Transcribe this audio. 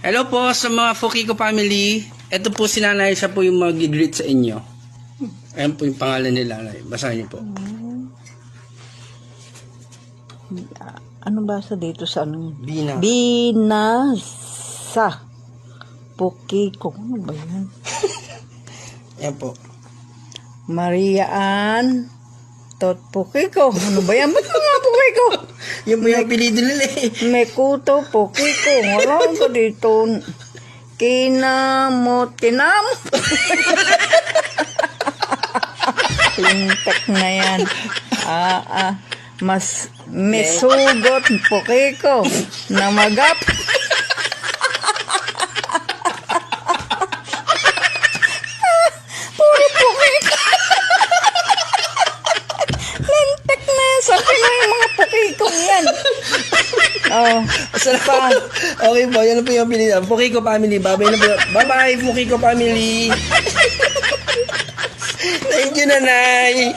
Hello po sa mga Fukiko family. Ito po si Nanay, siya po yung mag-greet sa inyo. Ayan po yung pangalan nila. Basahin niyo po. Ano basa dito sa ano? Bina. Binasa. Pukiko. Ano ba yan? Ayan po. Maria Ann Tot Pukiko. Ano ba yan? Ba't mga Pukiko? Yan po yung apelido nila eh. Mekuto Pukiko. Wala ko dito. Kinamot. Lintek na yan. Mas mesugot Pukiko na magap. Puro Pukiko. Lintek na yan. Sabi na yung mga Pukiko yan. Oh, Salamat. Okay po, yan po yung apelido. Fukiko family. Bye-bye na po. Bye-bye, Fukiko family. Thank you, Nanay.